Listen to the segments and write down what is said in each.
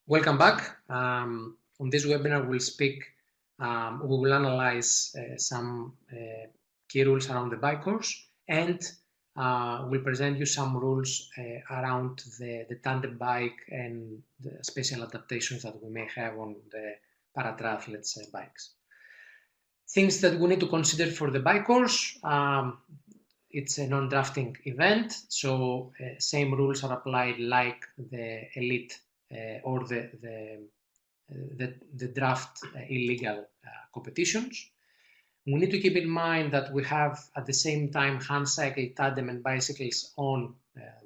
Welcome back. On this webinar, we will analyze some key rules around the bike course, and we'll present you some rules around the tandem bike and the special adaptations that we may have on the para-triathletes bikes. Things that we need to consider for the bike course. It's a non-drafting event, so same rules are applied like the elite or the draft illegal competitions. We need to keep in mind that we have at the same time hand cycle, tandem and bicycles on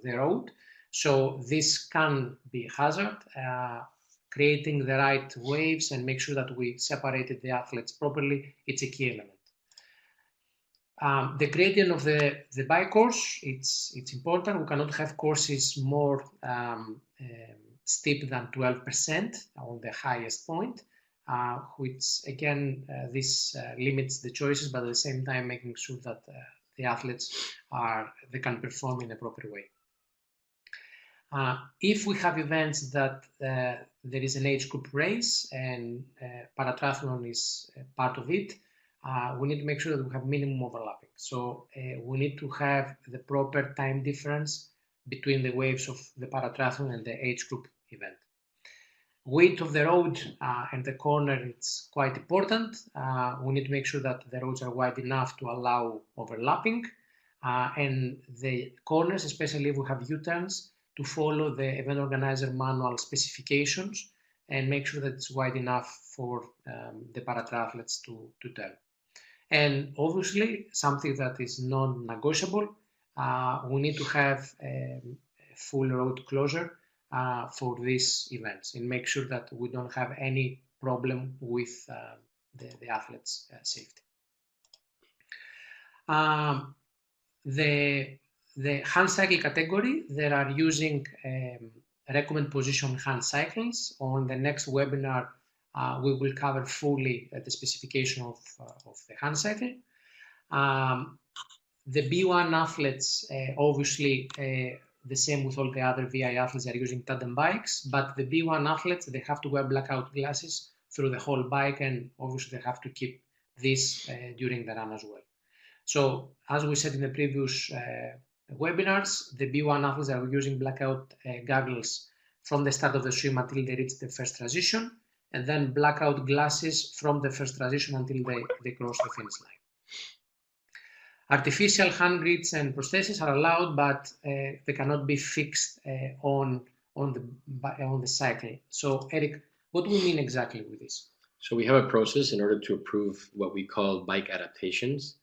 the road. So this can be a hazard, creating the right waves and make sure that we separated the athletes properly. It's a key element. The gradient of the bike course, it's important. We cannot have courses more steep than 12% on the highest point, which again, this limits the choices, but at the same time making sure that the athletes they can perform in a proper way. If we have events that there is an age group race and paratriathlon is part of it, we need to make sure that we have minimum overlapping. So we need to have the proper time difference between the waves of the paratriathlon and the age group event. Width of the road and the corner, it's quite important. We need to make sure that the roads are wide enough to allow overlapping, and the corners, especially if we have U-turns, to follow the event organizer manual specifications and make sure that it's wide enough for the paratriathletes to turn. And obviously, something that is non-negotiable, we need to have full road closure for these events and make sure that we don't have any problem with the athletes' safety. The hand cycle category, they are using recommend position hand cycles. On the next webinar, we will cover fully the specification of the hand cycle. The B1 athletes, obviously, the same with all the other VI athletes, are using tandem bikes, but the B1 athletes, they have to wear blackout glasses through the whole bike, and obviously they have to keep this during the run as well. So, as we said in the previous webinars, the B1 athletes are using blackout goggles from the start of the swim until they reach the first transition, and then blackout glasses from the first transition until they cross the finish line. Artificial hand grips and prostheses are allowed, but they cannot be fixed on the cycle. So, Eric, what do we mean exactly with this? So we have a process in order to approve what we call bike adaptations.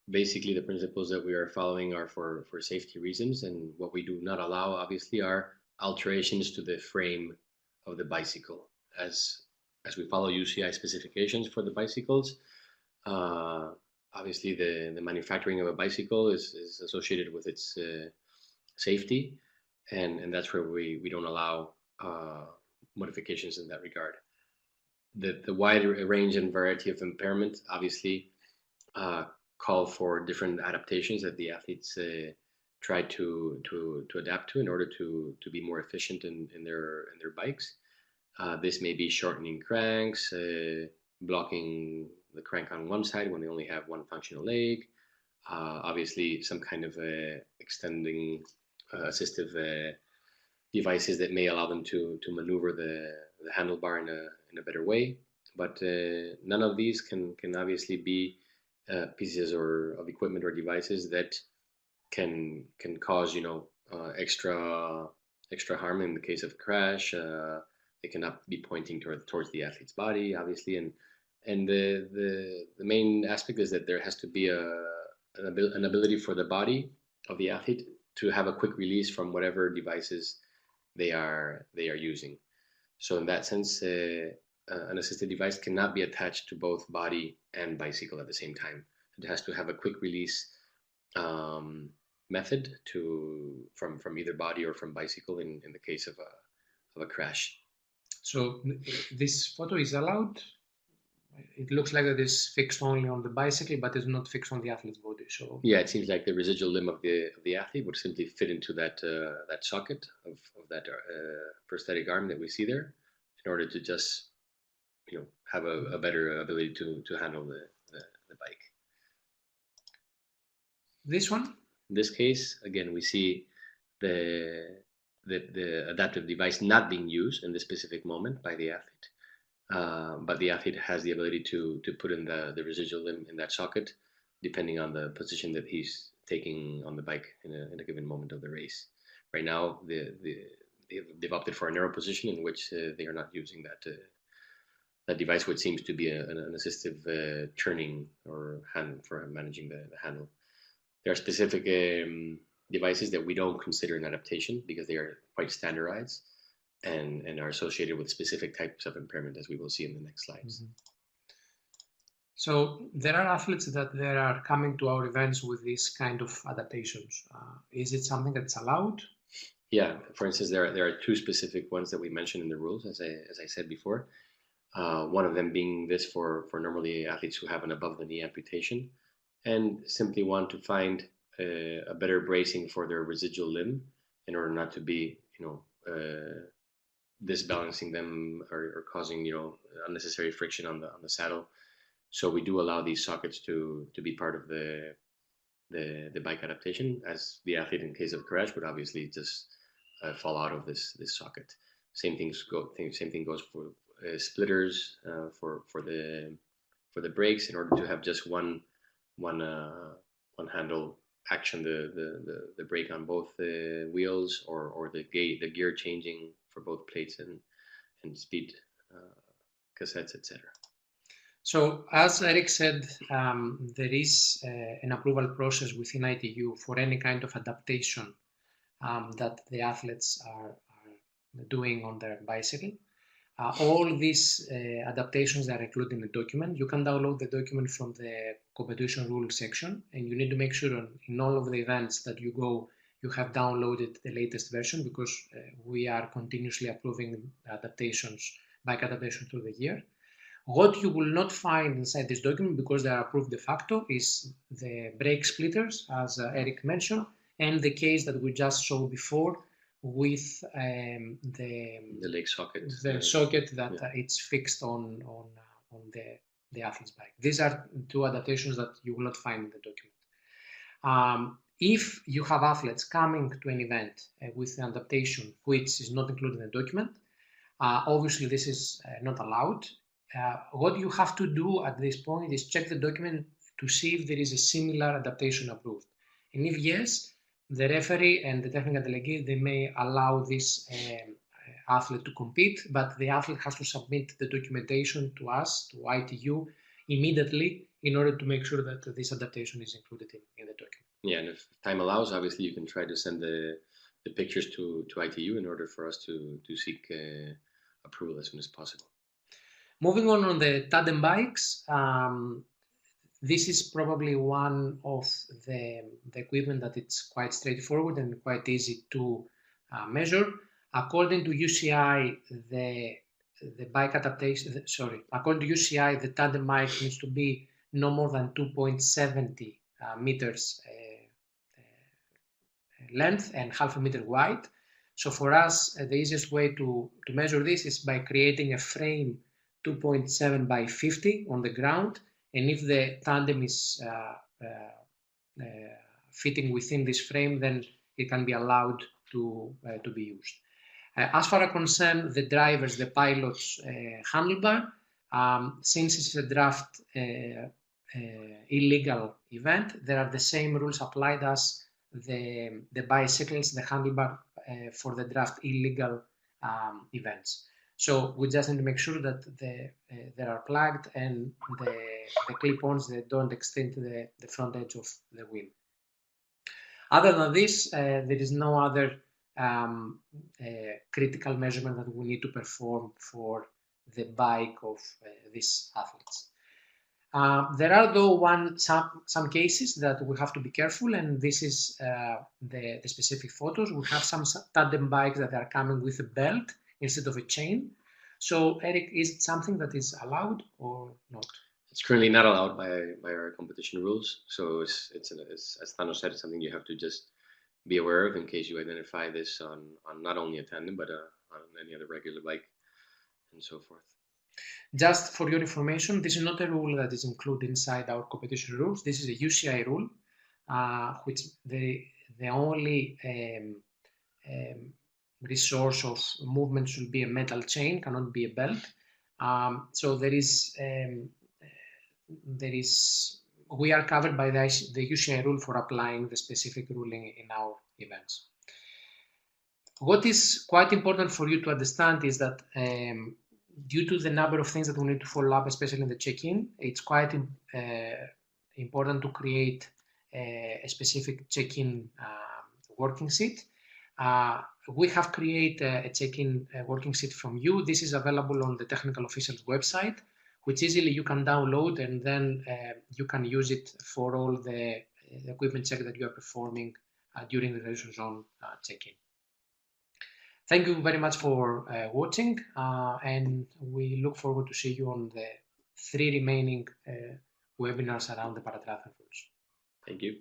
Basically, the principles that we are following are for safety reasons, and what we do not allow, obviously, are alterations to the frame of the bicycle. As we follow UCI specifications for the bicycles, obviously the manufacturing of a bicycle is associated with its safety, and that's where we don't allow modifications in that regard. The wide range and variety of impairment obviously call for different adaptations that the athletes try to adapt to in order to be more efficient in their bikes. This may be shortening cranks, blocking the crank on one side when they only have one functional leg. Obviously, some kind of extending assistive devices that may allow them to maneuver the handlebar in a better way. But none of these can obviously be pieces of equipment or devices that can cause extra harm in the case of crash. They cannot be pointing towards the athlete's body, obviously, and the main aspect is that there has to be an ability for the body of the athlete to have a quick release from whatever devices they are using. So in that sense, an assisted device cannot be attached to both body and bicycle at the same time. It has to have a quick release method from either body or from bicycle in the case of a crash. So this photo is allowed. It looks like it is fixed only on the bicycle, but it's not fixed on the athlete's body. So yeah, it seems like the residual limb of the athlete would simply fit into that socket of that prosthetic arm that we see there. in order to just have a better ability to handle the bike. This one? In this case, again, we see the adaptive device not being used in this specific moment by the athlete. But the athlete has the ability to put in the residual limb in that socket, depending on the position that he's taking on the bike in a given moment of the race. Right now, they've opted for a narrow position in which they are not using that device, which seems to be an assistive turning or hand for managing the handle. There are specific devices that we don't consider an adaptation because they are quite standardized and are associated with specific types of impairment, as we will see in the next slides. Mm-hmm. So there are athletes that they are coming to our events with this kind of adaptations. Is it something that's allowed? Yeah, for instance, there are two specific ones that we mentioned in the rules, as I said before. One of them being this for normally athletes who have an above the knee amputation and simply want to find a better bracing for their residual limb in order not to be, disbalancing them or causing, unnecessary friction on the saddle. So we do allow these sockets to be part of the bike adaptation, as the athlete in case of crash would obviously just fall out of this socket. Same thing goes for splitters for the brakes, in order to have just one handle action the brake on both the wheels or the gear changing for both plates and speed cassettes, etc. So as Eric said, there is an approval process within ITU for any kind of adaptation that the athletes are doing on their bicycle. All these adaptations are included in the document. You can download the document from the competition rules section, and you need to make sure in all of the events that you go, you have downloaded the latest version, because we are continuously approving adaptations, bike adaptation through the year. What you will not find inside this document, because they are approved de facto, is the brake splitters, as Eric mentioned, and the case that we just showed before, with the leg socket, the socket that it's fixed on the athlete's bike. These are two adaptations that you will not find in the document. If you have athletes coming to an event with an adaptation which is not included in the document, obviously this is not allowed. What you have to do at this point is check the document to see if there is a similar adaptation approved. And if yes, the referee and the technical delegate, they may allow this athlete to compete, but the athlete has to submit the documentation to us, to ITU, immediately in order to make sure that this adaptation is included in the document. Yeah, and if time allows, obviously you can try to send the pictures to ITU in order for us to seek approval as soon as possible. Moving on the tandem bikes, this is probably one of the equipment that it's quite straightforward and quite easy to measure. According to UCI, the bike adaptation, according to UCI, the tandem bike needs to be no more than 2.70 meters length and half a meter wide. So for us, the easiest way to measure this is by creating a frame 2.7 by 50 on the ground. And if the tandem is fitting within this frame, then it can be allowed to be used. As far as concern the drivers, the pilot's handlebar, since it's a draft illegal event, there are the same rules applied as the bicycles, the handlebar for the draft illegal events. So we just need to make sure that they are plugged and the clip-ons, they don't extend to the front edge of the wheel. Other than this, there is no other critical measurement that we need to perform for the bike of these athletes. There are though some cases that we have to be careful, and this is the specific photos. We have some tandem bikes that are coming with a belt instead of a chain. So Eric, is it something that is allowed or not? It's currently not allowed by our competition rules. So it's as Thanos said, it's something you have to just be aware of in case you identify this on not only a tandem but on any other regular bike. and so forth. Just for your information, this is not a rule that is included inside our competition rules. This is a UCI rule, which the only resource of movement should be a metal chain, cannot be a belt. So we are covered by the UCI rule for applying the specific ruling in our events. What is quite important for you to understand is that due to the number of things that we need to follow up, especially in the check-in, it's quite important to create a specific check-in working sheet. We have created a check-in working sheet from you. This is available on the Technical Officials website, which easily you can download, and then you can use it for all the equipment check that you are performing during the graduation zone check-in. Thank you very much for watching, and we look forward to see you on the 3 remaining webinars around the paratriathlon rules. Thank you.